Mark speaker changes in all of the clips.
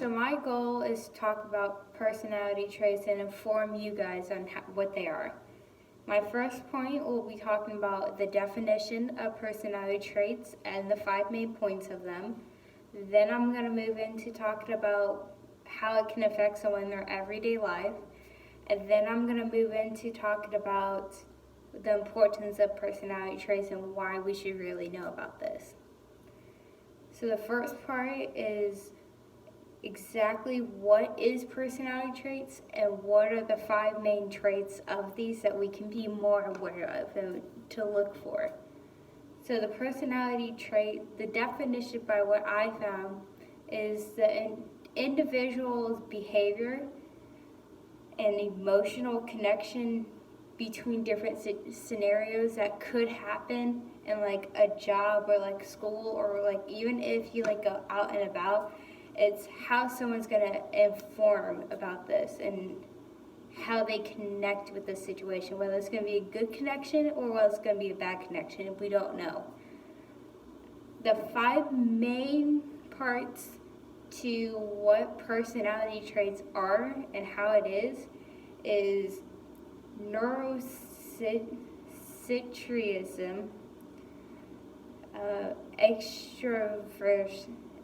Speaker 1: So my goal is to talk about personality traits and inform you guys on what they are. My first point will be talking about the definition of personality traits and the 5 main points of them. Then I'm going to move into talking about how it can affect someone in their everyday life. And then I'm going to move into talking about the importance of personality traits and why we should really know about this. So the first part is exactly what is personality traits and what are the 5 main traits of these that we can be more aware of and to look for. So the personality trait, the definition by what I found is the individual's behavior and emotional connection between different scenarios that could happen in like a job or like school or like even if you like go out and about. It's how someone's going to inform about this and how they connect with the situation, whether it's going to be a good connection or whether it's going to be a bad connection, we don't know. The 5 main parts to what personality traits are and how it is neurocentrism,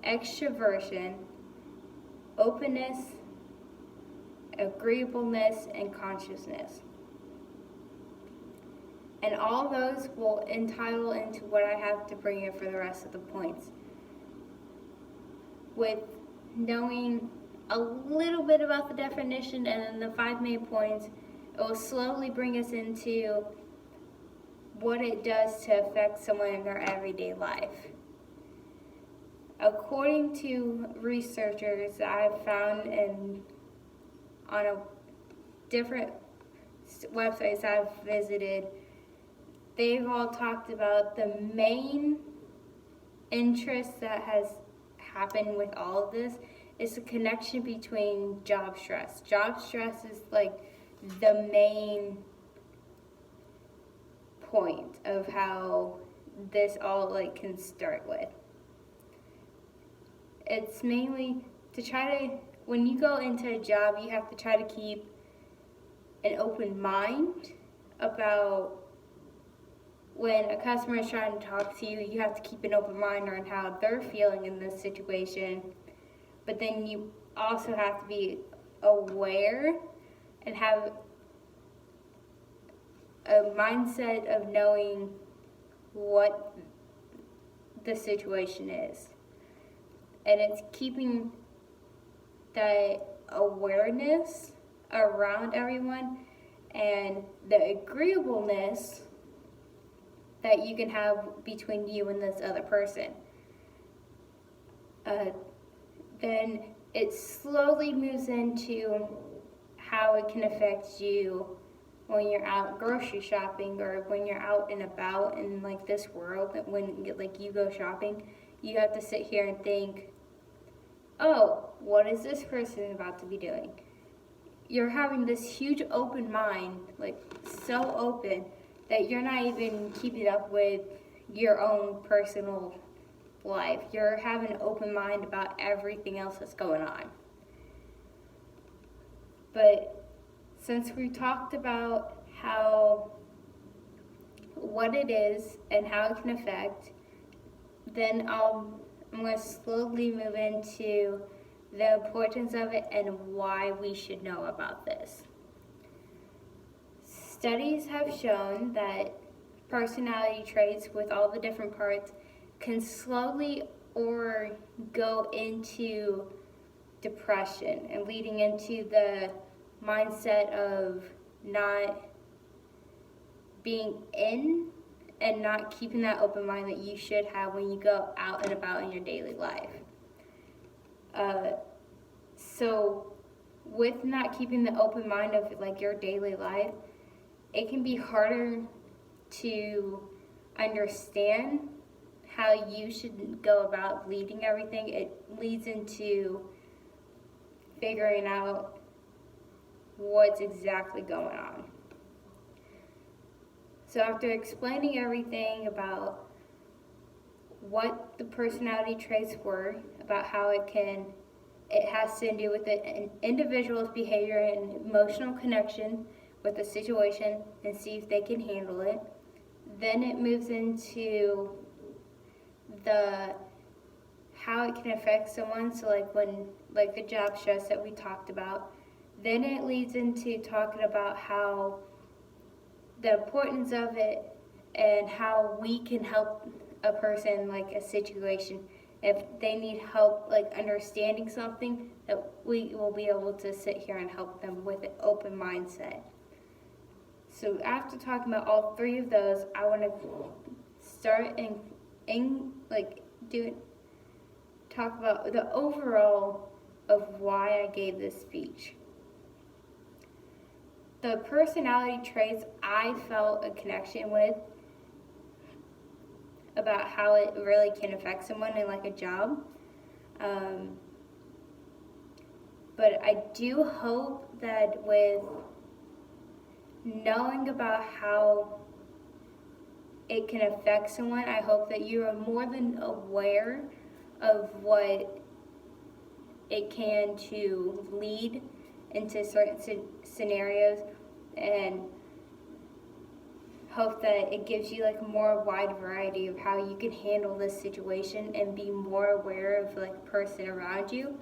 Speaker 1: extroversion, openness, agreeableness, and consciousness. And all those will entitle into what I have to bring in for the rest of the points. With knowing a little bit about the definition and then the 5 main points, it will slowly bring us into what it does to affect someone in their everyday life. According to researchers I've found on different websites I've visited, they've all talked about the main interest that has happened with all of this is the connection between job stress. Job stress is like the main point of how this all like can start with. It's mainly to try to, when you go into a job, you have to try to keep an open mind about when a customer is trying to talk to you, you have to keep an open mind on how they're feeling in this situation. But then you also have to be aware and have a mindset of knowing what the situation is. And it's keeping that awareness around everyone and the agreeableness that you can have between you and this other person. Then it slowly moves into how it can affect you when you're out grocery shopping or when you're out and about in like this world. When like you go shopping, you have to sit here and think, oh, what is this person about to be doing? You're having this huge open mind, like so open that you're not even keeping up with your own personal life. You're having an open mind about everything else that's going on. But since we talked about what it is and how it can affect, then I'm going to slowly move into the importance of it and why we should know about this. Studies have shown that personality traits with all the different parts can slowly or go into depression and leading into the mindset of not being in and not keeping that open mind that you should have when you go out and about in your daily life. So with not keeping the open mind of like your daily life, it can be harder to understand how you should go about leading everything. It leads into figuring out what's exactly going on. So after explaining everything about what the personality traits were, about how it can It has to do with an individual's behavior and emotional connection with the situation and see if they can handle it. Then it moves into the how it can affect someone, so like the job stress that we talked about. Then it leads into talking about how the importance of it and how we can help a person, like a situation. If they need help like understanding something, that we will be able to sit here and help them with an open mindset. So after talking about all three of those, I want to start and like talk about the overall of why I gave this speech. The personality traits I felt a connection with about how it really can affect someone in like a job. But I do hope that with knowing about how it can affect someone, I hope that you are more than aware of what it can to lead into certain scenarios, and hope that it gives you like a more wide variety of how you can handle this situation and be more aware of like the person around you,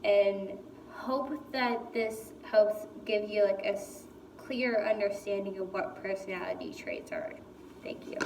Speaker 1: and hope that this helps give you like a clear understanding of what personality traits are. Thank you.